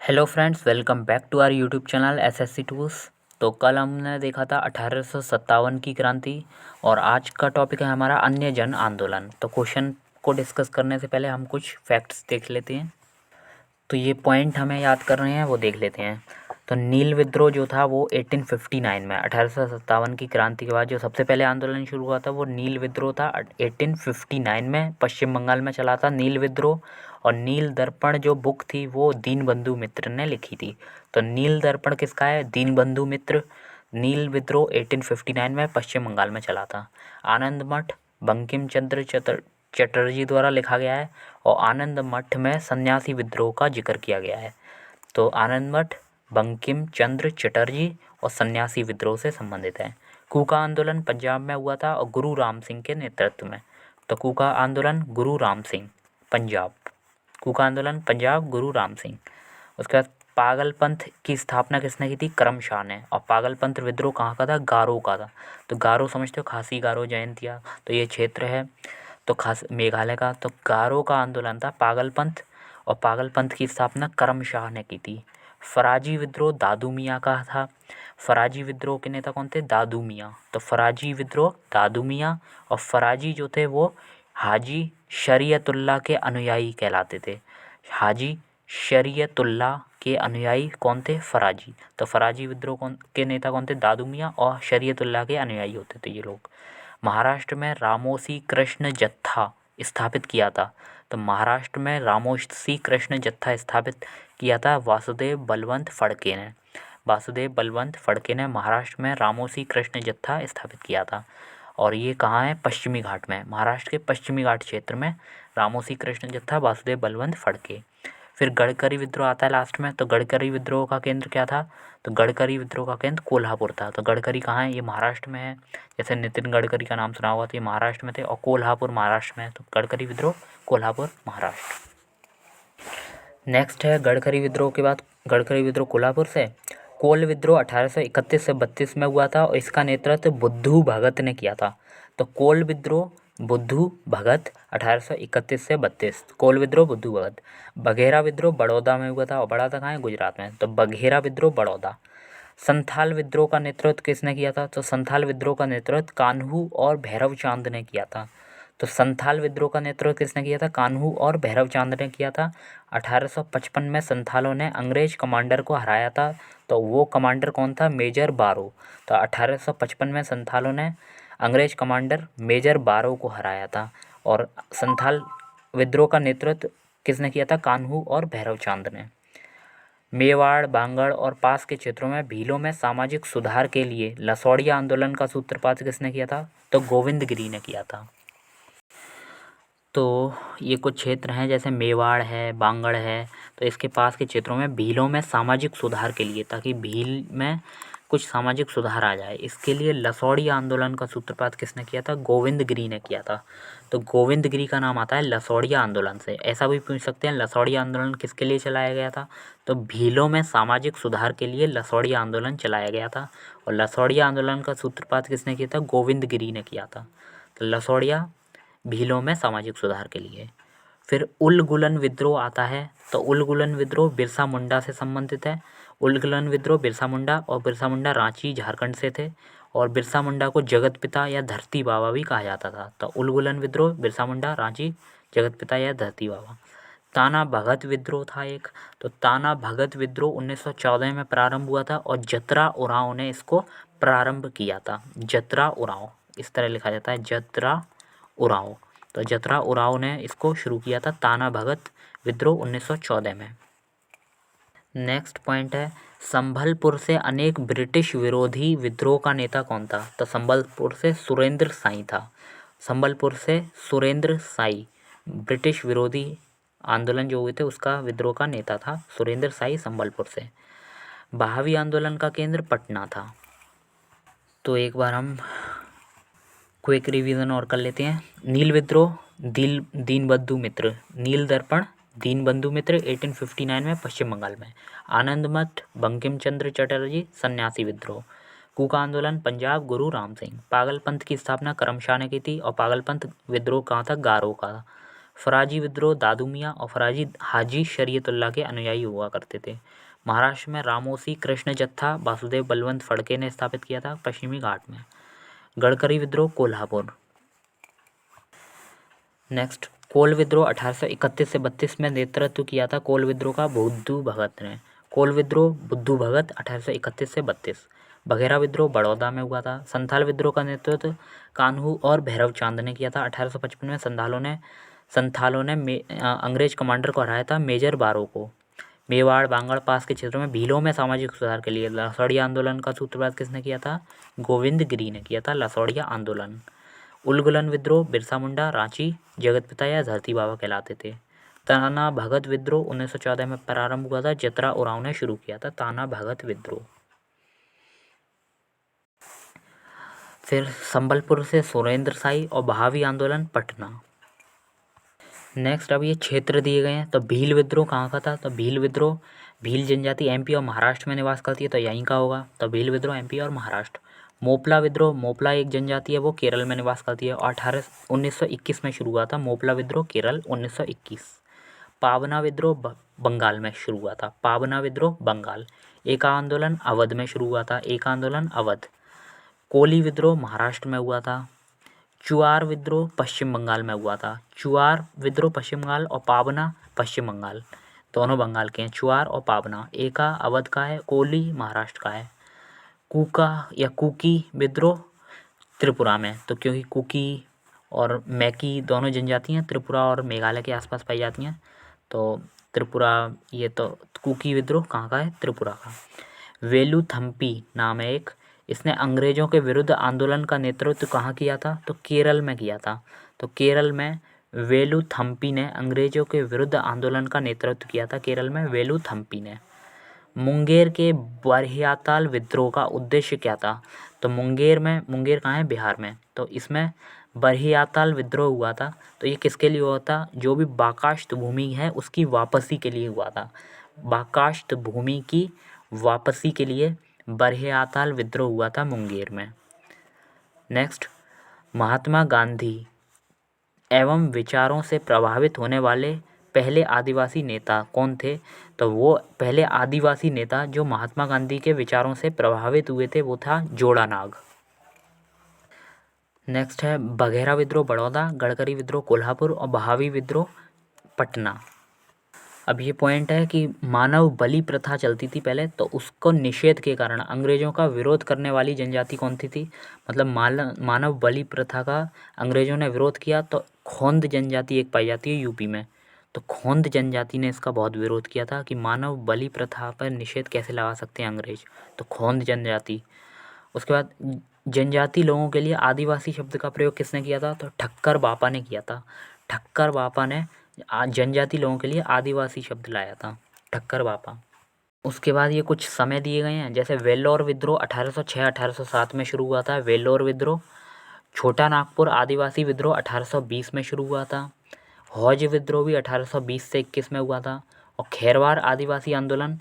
Hello friends, welcome back to our YouTube channel SSC tools. तो कल हमने देखा था 1857 की क्रांति और आज का टॉपिक है हमारा अन्य जन आंदोलन। तो क्वेश्चन को डिस्कस करने से पहले हम कुछ फैक्ट्स देख लेते हैं। तो ये पॉइंट हमें याद कर रहे हैं वो देख लेते हैं। तो नील विद्रोह जो था वो 1859 में 1857 की क्रांति के बाद जो सबसे पहले आंदोलन शुरू हुआ था वो नील विद्रोह था। 1859 में पश्चिम बंगाल में चला था नील विद्रोह। और नील दर्पण जो बुक थी वो दीनबंधु मित्र ने लिखी थी। तो नील दर्पण किसका है? दीनबंधु मित्र। नील विद्रोह 1859 में पश्चिम बंगाल में चला था। आनंद मठ बंकिम चंद्र चटर्जी द्वारा लिखा गया है और आनंद मठ में सन्यासी विद्रोह का जिक्र किया गया है। तो आनंद मठ बंकिम चंद्र चटर्जी और सन्यासी विद्रोह से संबंधित है। कूका आंदोलन पंजाब में हुआ था और गुरु राम सिंह के नेतृत्व में। तो कूका आंदोलन गुरु राम सिंह पंजाब। कूका आंदोलन पंजाब गुरु राम सिंह। उसके बाद पागलपंथ की स्थापना किसने की थी? करमशाह ने। और पागलपंथ विद्रोह कहाँ का था? गारो का था। तो गारो समझते हो, खासी गारो जयंतिया, तो ये क्षेत्र है तो खास मेघालय का। तो गारो का आंदोलन था पागलपंथ और पागलपंथ की स्थापना करमशाह ने की थी। फराजी विद्रोह दादू मियाँ का था। फराजी विद्रोह के नेता कौन थे? दादू मियाँ। तो फराजी विद्रोह दादू मियाँ और फराजी जो थे वो हाजी शरीयतुल्लाह के अनुयायी कहलाते थे। हाजी शरीयतुल्लाह के अनुयायी कौन थे? फराजी। तो फराजी विद्रोह कौन के नेता कौन थे? दादू मियाँ और शरीयतुल्लाह के अनुयायी होते थे ये लोग। महाराष्ट्र में रामोसी कृष्ण जत्था स्थापित किया था। तो महाराष्ट्र में रामोसी कृष्ण जत्था स्थापित किया था वासुदेव बलवंत फड़के ने। वासुदेव बलवंत फड़के ने महाराष्ट्र में रामोसी कृष्ण जत्था स्थापित किया था। और ये कहाँ है? पश्चिमी घाट में, महाराष्ट्र के पश्चिमी घाट क्षेत्र में रामोसी कृष्ण जत्था वासुदेव बलवंत फड़के। फिर गडकरी विद्रोह आता है लास्ट में। तो गडकरी विद्रोह का केंद्र क्या था? तो गडकरी विद्रोह का केंद्र कोल्हापुर था। तो गडकरी कहाँ है? ये महाराष्ट्र में है। जैसे नितिन गडकरी का नाम सुना हुआ था, ये महाराष्ट्र में थे और कोल्हापुर महाराष्ट्र में है। तो गडकरी विद्रोह कोल्हापुर महाराष्ट्र। नेक्स्ट है गडकरी विद्रोह के बाद गडकरी विद्रोह कोल्हापुर से। कोल विद्रोह 1831 से 32 में हुआ था और इसका नेतृत्व बुद्धू भगत ने किया था। तो कोल विद्रोह बुद्धू भगत 1831 से 32। कोल विद्रोह बुद्धू भगत। बघेरा विद्रोह बड़ौदा में हुआ था और बड़ा था कहाँ है? गुजरात में। तो बघेरा विद्रोह बड़ौदा। संथाल विद्रोह का नेतृत्व किसने किया था? तो संथाल विद्रोह का नेतृत्व कान्हू और भैरव चांद ने किया था। तो संथाल विद्रोह का नेतृत्व किसने किया था? कान्हू और भैरव चांद ने किया था। 1855 में संथालों ने अंग्रेज कमांडर को हराया था। तो वो कमांडर कौन था? मेजर बारो। तो 1855 में संथालों ने अंग्रेज कमांडर मेजर बारो को हराया था। और संथाल विद्रोह का नेतृत्व किसने किया था? कान्हू और भैरव चांद ने। मेवाड़ बांगड़ और पास के क्षेत्रों में भीलों में सामाजिक सुधार के लिए लसौड़िया आंदोलन का सूत्रपात किसने किया था? तो गोविंद गिरी ने किया था। तो ये कुछ क्षेत्र हैं जैसे मेवाड़ है, बांगड़ है, तो इसके पास के क्षेत्रों में भीलों में सामाजिक सुधार के लिए, ताकि भील में कुछ सामाजिक सुधार आ जाए, इसके लिए लसौड़ी आंदोलन का सूत्रपात किसने किया था? गोविंद गिरी ने किया था। तो गोविंद गिरी का नाम आता है लसौड़िया आंदोलन से। ऐसा भी पूछ सकते हैं लसौड़िया आंदोलन किसके लिए चलाया गया था? तो भीलों में सामाजिक सुधार के लिए लसौड़िया आंदोलन चलाया गया था। और लसौड़िया आंदोलन का सूत्रपात किसने किया था? गोविंद गिरी ने किया था। तो लसौड़िया भीलों में सामाजिक सुधार के लिए। फिर उलगुलन विद्रोह आता है। तो उलगुलन विद्रोह बिरसा मुंडा से संबंधित है। उलगुलन विद्रोह बिरसा मुंडा, और बिरसा मुंडा रांची झारखंड से थे। और बिरसा मुंडा को जगत पिता या धरती बाबा भी कहा जाता था। तो उलगुलन विद्रोह बिरसा मुंडा रांची जगत पिता या धरती बाबा। ताना भगत विद्रोह था एक। तो ताना भगत विद्रोह 1914 में प्रारंभ हुआ था और जतरा उरांव ने इसको प्रारंभ किया था। जतरा उरांव इस तरह लिखा जाता है, जतरा उरांव। तो जतरा उरांव ने इसको शुरू किया था, ताना भगत विद्रोह 1914 में। नेक्स्ट पॉइंट है संभलपुर से अनेक ब्रिटिश विरोधी विद्रोह का नेता कौन था? तो संभलपुर से सुरेंद्र साई था। संभलपुर से सुरेंद्र साई ब्रिटिश विरोधी आंदोलन जो हुए थे उसका विद्रोह का नेता था सुरेंद्र साई संभलपुर से। बहावी आंदोलन का केंद्र पटना था। तो एक बार हम क्विक रिवीजन और कर लेते हैं। नील विद्रोह दीनबंधु मित्र। नील दर्पण दीनबंधु मित्र 1859 में पश्चिम बंगाल में। आनंद मठ बंकिम चंद्र चटर्जी सन्यासी विद्रोह। कूका आंदोलन पंजाब गुरु राम सिंह। पागलपंथ की स्थापना करमशाह ने की थी और पागलपंथ विद्रोह कहाँ था? गारो का। फराजी विद्रोह दादू मियाँ और फराजी हाजी शरीयतुल्लाह के अनुयायी हुआ करते थे। महाराष्ट्र में रामोसी कृष्ण जत्था वासुदेव बलवंत फड़के ने स्थापित किया था पश्चिमी घाट में। गडकरी विद्रोह कोल्हापुर। नेक्स्ट, कोल विद्रोह 1831 से 32 में नेतृत्व किया था कोल विद्रोह का बुद्धू भगत ने। कोल विद्रोह बुद्धू भगत 1831 से 32। बघेरा विद्रोह बड़ौदा में हुआ था। संथाल विद्रोह का नेतृत्व कान्हू और भैरव चांद ने किया था। 1855 में संथालों ने अंग्रेज कमांडर को हराया था मेजर बारो को। मेवाड़ बांगड़ पास के क्षेत्रों में भीलों में सामाजिक सुधार के लिए लसौड़िया आंदोलन का सूत्रपात किसने किया था? गोविंद गिरी ने किया था लसौड़िया आंदोलन। उलगुलन विद्रोह बिरसा मुंडा रांची जगतपिता या धरती बाबा कहलाते थे। ताना भगत विद्रोह 1914 में प्रारंभ हुआ था। जतरा उरांव ने शुरू किया था ताना भगत विद्रोह। फिर संबलपुर से सुरेंद्र साई और बहावी आंदोलन पटना। नेक्स्ट, अब ये क्षेत्र दिए गए हैं। तो भील विद्रोह कहाँ का था? तो भील विद्रोह, भील जनजाति एमपी और महाराष्ट्र में निवास करती है, तो यहीं का होगा। तो भील विद्रोह एमपी और महाराष्ट्र। मोपला विद्रोह, मोपला एक जनजाति है, वो केरल में निवास करती है और 1921 में शुरू हुआ था मोपला विद्रोह केरल 1921। पावना विद्रोह बंगाल में शुरू हुआ था। पावना विद्रोह बंगाल। एका आंदोलन अवध में शुरू हुआ था। एका आंदोलन अवध। कोली विद्रोह महाराष्ट्र में हुआ था। चुआर विद्रोह पश्चिम बंगाल में हुआ था। चुआर विद्रोह पश्चिम बंगाल और पावना पश्चिम बंगाल, दोनों बंगाल के हैं। चुआर और पावना। एका अवध का है, कोली महाराष्ट्र का है। कूका या कुकी विद्रोह त्रिपुरा में, तो क्योंकि कुकी और मैकी दोनों जनजातियाँ त्रिपुरा और मेघालय के आसपास पाई जाती हैं, तो त्रिपुरा, ये तो कुकी विद्रोह कहाँ का है? त्रिपुरा का। वेलुथम्पी नाम है एक, इसने अंग्रेजों के विरुद्ध आंदोलन का नेतृत्व कहाँ किया था? तो केरल में किया था। तो केरल में वेलुथम्पी ने अंग्रेजों के विरुद्ध आंदोलन का नेतृत्व किया था। केरल में वेलुथम्पी ने। मुंगेर के बरहियाताल विद्रोह का उद्देश्य क्या था? तो मुंगेर कहाँ है? बिहार में। तो इसमें बरहियाताल विद्रोह हुआ था। तो ये किसके लिए हुआ था? जो भी बाकाष्ठ भूमि है उसकी वापसी के लिए हुआ था। बाकाष्ठ भूमि की वापसी के लिए बरहियाताल विद्रोह हुआ था मुंगेर में। नेक्स्ट, महात्मा गांधी एवं विचारों से प्रभावित होने वाले पहले आदिवासी नेता कौन थे? तो वो पहले आदिवासी नेता जो महात्मा गांधी के विचारों से प्रभावित हुए थे वो था जोड़ा नाग। नेक्स्ट है बघेरा विद्रोह बड़ौदा, गडकरी विद्रोह कोल्हापुर और बहावी विद्रोह पटना। अब ये पॉइंट है कि मानव बलि प्रथा चलती थी पहले, तो उसको निषेध के कारण अंग्रेज़ों का विरोध करने वाली जनजाति कौन सी थी? मतलब मानव बलि प्रथा का अंग्रेज़ों ने विरोध किया, तो खोंद जनजाति एक पाई जाती है यूपी में। तो खोंद जनजाति ने इसका बहुत विरोध किया था कि मानव बलि प्रथा पर निषेध कैसे लगा सकते हैं अंग्रेज, तो खोंद जनजाति। उसके बाद जनजाति लोगों के लिए आदिवासी शब्द का प्रयोग किसने किया था? तो ठक्कर बापा ने किया था। ठक्कर बापा ने जनजाति लोगों के लिए आदिवासी शब्द लाया था, ठक्कर बापा। उसके बाद ये कुछ समय दिए गए हैं, जैसे वेल्लोर विद्रोह 1806-1807 में शुरू हुआ था, वेल्लोर विद्रोह। छोटा नागपुर आदिवासी विद्रोह 1820 में शुरू हुआ था। हौज विद्रोह भी 1820 से 21 में हुआ था। और खैरवार आदिवासी आंदोलन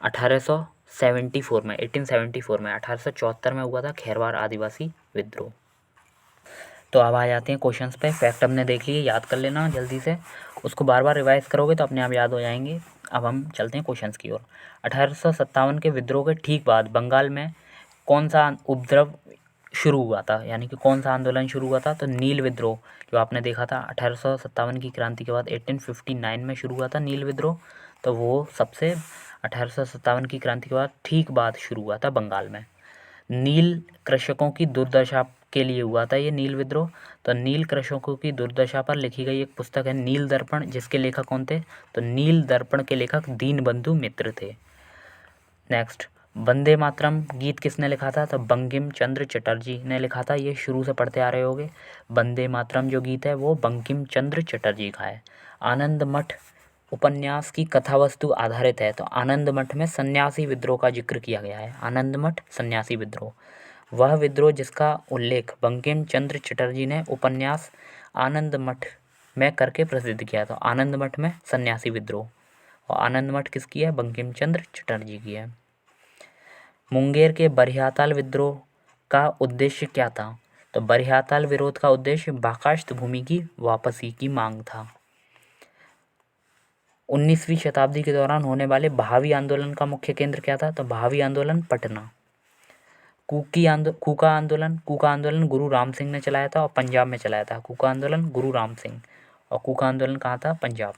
1874 में 1874 में हुआ था खैरवार आदिवासी विद्रोह। तो अब आ जाते हैं क्वेश्चंस पे। फैक्ट हमने देख लिए, याद कर लेना जल्दी से, उसको बार बार रिवाइज करोगे तो अपने आप याद हो जाएंगे। अब हम चलते हैं क्वेश्चंस की ओर। 1857 के विद्रोह के ठीक बाद बंगाल में कौन सा उपद्रव शुरू हुआ था, यानी कि कौन सा आंदोलन शुरू हुआ था? तो नील विद्रोह, जो आपने देखा था 1857 की क्रांति के बाद 1859 में शुरू हुआ था नील विद्रोह। तो वो सबसे 1857 की क्रांति के बाद ठीक बाद शुरू हुआ था बंगाल में। नील कृषकों की दुर्दशा के लिए हुआ था ये नील विद्रोह। तो नील कृषकों की दुर्दशा पर लिखी गई एक पुस्तक है नील दर्पण, जिसके लेखक कौन थे? तो नील दर्पण के लेखक दीनबंधु मित्र थे। नेक्स्ट, वंदे मातरम गीत किसने लिखा था? तो बंकिम चंद्र चटर्जी ने लिखा था। ये शुरू से पढ़ते आ रहे होगे। वंदे मातरम जो गीत है वो बंकिम चंद्र चटर्जी का है। आनंद मठ उपन्यास की कथा वस्तु आधारित है। तो आनंद मठ में सन्यासी विद्रोह का जिक्र किया गया है। आनंद मठ सन्यासी विद्रोह, वह विद्रोह जिसका उल्लेख बंकिम चंद्र चटर्जी ने उपन्यास आनंद मठ में करके प्रसिद्ध किया। तो आनंद मठ में सन्यासी विद्रोह, और आनंद मठ किसकी है? बंकिम चंद्र चटर्जी की है। मुंगेर के बरहियाताल विद्रोह का उद्देश्य क्या था? तो बरहियाताल विरोध का उद्देश्य बाकाष्ठ भूमि की वापसी की मांग था। 19वीं शताब्दी के दौरान होने वाले भावी आंदोलन का मुख्य केंद्र क्या था? तो भावी आंदोलन पटना। कूका आंदोलन गुरु राम सिंह ने चलाया था और पंजाब में चलाया था। कूका आंदोलन गुरु राम सिंह, और कूका आंदोलन कहाँ था? पंजाब।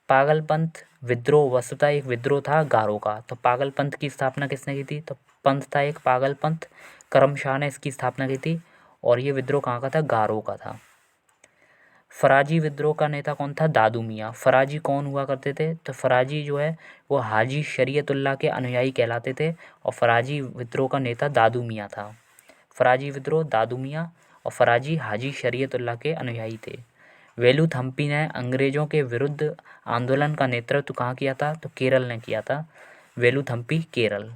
पागलपंथ विद्रोह वस्तुतः एक विद्रोह था गारो का। तो पागलपंथ की स्थापना किसने की थी? तो पंथ था एक पागलपंथ, करमशाह ने इसकी स्थापना की थी, और ये विद्रोह कहाँ का था? गारो का था। फराजी विद्रोह का नेता कौन था? दादू मियाँ। फराजी कौन हुआ करते थे? तो फराजी जो है वो हाजी शरीयतुल्लाह के अनुयायी कहलाते थे, और फराजी विद्रोह का नेता दादू मियाँ था। फराजी विद्रोह दादू मियाँ और फराजी हाजी शरीयतुल्लाह के अनुयायी थे। वेलुथम्पी ने अंग्रेजों के विरुद्ध आंदोलन का नेतृत्व कहाँ किया था? तो केरल ने किया था। वेलुथम्पी, केरल।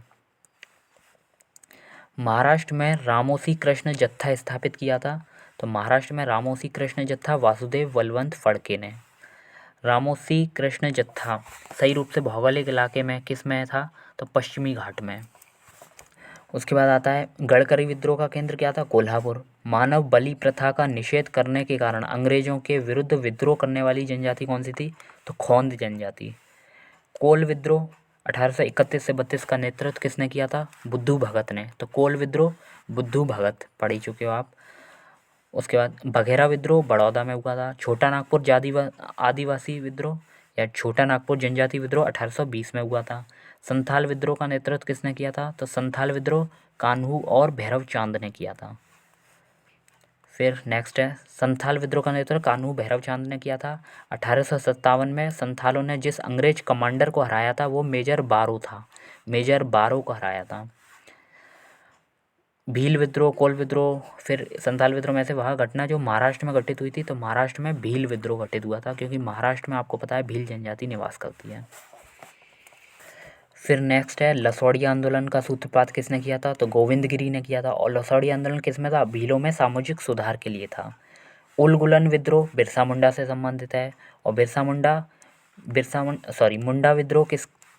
महाराष्ट्र में रामोसी कृष्ण जत्था स्थापित किया था। तो महाराष्ट्र में रामोसी कृष्ण जत्था वासुदेव बलवंत फड़के ने। रामोसी कृष्ण जत्था सही रूप से भौगोलिक इलाके में किस में था? तो पश्चिमी घाट में। उसके बाद आता है गडकरी विद्रोह का केंद्र क्या था? कोल्हापुर। मानव बलि प्रथा का निषेध करने के कारण अंग्रेजों के विरुद्ध विद्रोह करने वाली जनजाति कौन सी थी? तो खोंद जनजाति। कोल विद्रोह 1831 से 32 का नेतृत्व किसने किया था? बुद्धू भगत ने। तो कोल विद्रोह बुद्धू भगत पढ़ ही चुके हो आप। उसके बाद बघेरा विद्रोह बड़ौदा में हुआ था। छोटा नागपुर आदिवासी विद्रोह या छोटा नागपुर जनजाति विद्रोह 1820 में हुआ था। संथाल विद्रोह का नेतृत्व किसने किया था? तो संथाल विद्रोह कान्हू और भैरव चांद ने किया था। फिर नेक्स्ट है संथाल विद्रोह का नेतृत्व कान्हू भैरव चांद ने किया था। 1857 में संथालों ने जिस अंग्रेज कमांडर को हराया था वो मेजर बारो था। मेजर बारो को हराया था। भील विद्रोह, कोल विद्रोह, फिर संथाल विद्रोह में से वह घटना जो महाराष्ट्र में घटित हुई थी, तो महाराष्ट्र में भील विद्रोह घटित हुआ था, क्योंकि महाराष्ट्र में आपको पता है भील जनजाति निवास करती है। फिर नेक्स्ट है लसौड़ी आंदोलन का सूत्रपात किसने किया था? तो गोविंद गिरी ने किया था। और लसौड़ी आंदोलन किस में था? भीलों में सामाजिक सुधार के लिए था। उलगुलन विद्रोह बिरसा मुंडा से संबंधित है, और मुंडा विद्रोह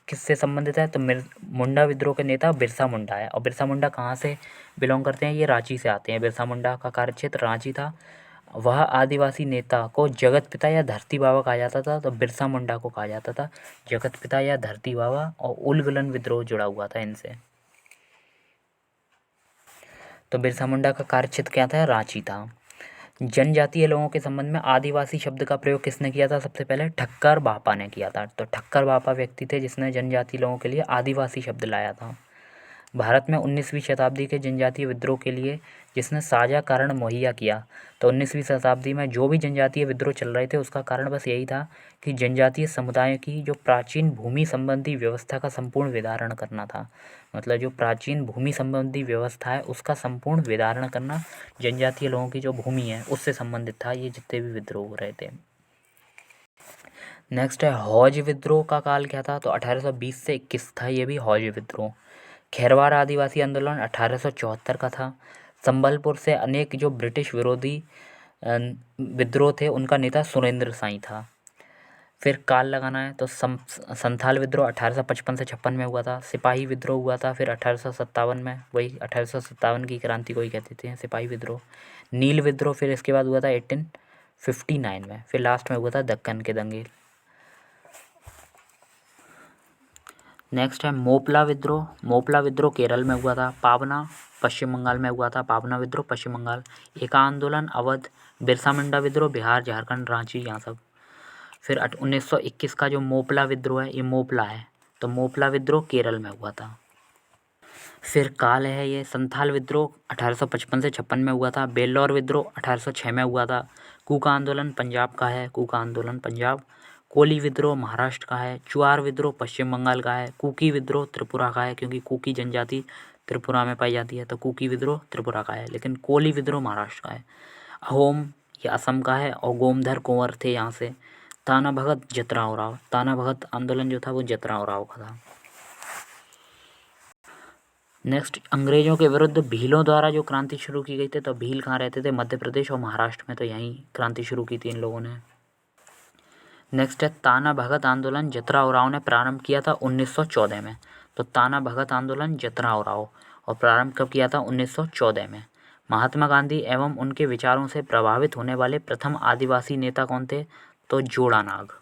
किससे संबंधित है? तो मुंडा विद्रोह के नेता बिरसा मुंडा है। और बिरसा मुंडा कहाँ से बिलोंग करते हैं? ये रांची से आते हैं। बिरसा मुंडा का कार्यक्षेत्र रांची था। वह आदिवासी नेता को जगत पिता या धरती बाबा कहा जाता था, तो बिरसा मुंडा को कहा जाता था जगत पिता या धरती बाबा, और उलगुलन विद्रोह जुड़ा हुआ था इनसे। तो बिरसा मुंडा का कार्यक्षेत्र क्या था? रांची था। जनजातीय लोगों के संबंध में आदिवासी शब्द का प्रयोग किसने किया था? सबसे पहले ठक्कर बापा ने किया था। तो ठक्कर बापा व्यक्ति थे जिसने जनजातीय लोगों के लिए आदिवासी शब्द लाया था। भारत में 19वीं शताब्दी के जनजातीय विद्रोह के लिए जिसने साझा कारण मुहैया किया, तो 19वीं शताब्दी में जो भी जनजातीय विद्रोह चल रहे थे उसका कारण बस यही था कि जनजातीय समुदायों की जो प्राचीन भूमि संबंधी व्यवस्था का संपूर्ण विदारण करना था। मतलब जो प्राचीन भूमि संबंधी व्यवस्था है उसका संपूर्ण विदारण करना, जनजातीय लोगों की जो भूमि है उससे संबंधित था ये जितने भी विद्रोह हो रहे थे। नेक्स्ट है हौज विद्रोह का काल क्या था? तो 1820 से 21 था ये भी हौज विद्रोह। खेरवार आदिवासी आंदोलन 1874 का था। संबलपुर से अनेक जो ब्रिटिश विरोधी विद्रोह थे उनका नेता सुरेंद्र साई था। फिर काल लगाना है तो संथाल विद्रोह 1855 से 56 में हुआ था। सिपाही विद्रोह हुआ था फिर 1857 में, वही 1857 की क्रांति को ही कहते थे सिपाही विद्रोह। नील विद्रोह फिर इसके बाद हुआ था 1859 में। फिर लास्ट में हुआ था दक्कन के दंगे। नेक्स्ट है मोपला विद्रोह। मोपला विद्रोह केरल में हुआ था। पावना पश्चिम बंगाल में हुआ था। पावना विद्रोह पश्चिम बंगाल। एका आंदोलन अवध। बिरसा मुंडा विद्रोह बिहार, झारखंड, रांची, यहाँ सब। फिर 1921 का जो मोपला विद्रोह है ये मोपला है, तो मोपला विद्रोह केरल में हुआ था। फिर काल है ये संथाल विद्रोह 1855 से 56 में हुआ था। बेल्लौर विद्रोह 1806 में हुआ था। कूका आंदोलन पंजाब का है। कूका आंदोलन पंजाब। कोली विद्रोह महाराष्ट्र का है। चुआर विद्रोह पश्चिम बंगाल का है। कुकी विद्रोह त्रिपुरा का है, क्योंकि कुकी जनजाति त्रिपुरा में पाई जाती है, तो कुकी विद्रोह त्रिपुरा का है। लेकिन कोली विद्रोह महाराष्ट्र का है। अहोम ये असम का है, और गोमधर कुंवर थे यहाँ से। ताना भगत जतरा उराव। ताना भगत आंदोलन जो था वो जतरा उराव का था। नेक्स्ट अंग्रेजों के विरुद्ध भीलों द्वारा जो क्रांति शुरू की गई थी, तो भील कहाँ रहते थे? मध्य प्रदेश और महाराष्ट्र में, तो यहीं क्रांति शुरू की थी इन लोगों ने। नेक्स्ट है ताना भगत आंदोलन जतरा उराव ने प्रारंभ किया था 1914 में। तो ताना भगत आंदोलन जतरा उराव, और प्रारंभ कब किया था? 1914 में। महात्मा गांधी एवं उनके विचारों से प्रभावित होने वाले प्रथम आदिवासी नेता कौन थे? तो जोड़ा नाग।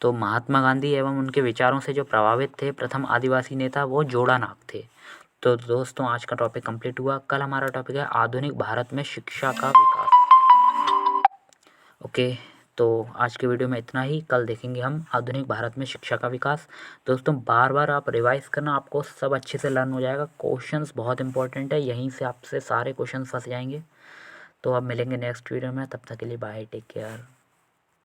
तो महात्मा गांधी एवं उनके विचारों से जो प्रभावित थे प्रथम आदिवासी नेता वो जोड़ा नाग थे। तो दोस्तों आज का टॉपिक कंप्लीट हुआ। कल हमारा टॉपिक है आधुनिक भारत में शिक्षा का विकास। ओके, तो आज के वीडियो में इतना ही। कल देखेंगे हम आधुनिक भारत में शिक्षा का विकास। दोस्तों बार बार आप रिवाइज करना, आपको सब अच्छे से लर्न हो जाएगा। क्वेश्चंस बहुत इंपॉर्टेंट है, यहीं से आपसे सारे क्वेश्चन फंस जाएंगे। तो अब मिलेंगे नेक्स्ट वीडियो में, तब तक के लिए बाय, टेक केयर।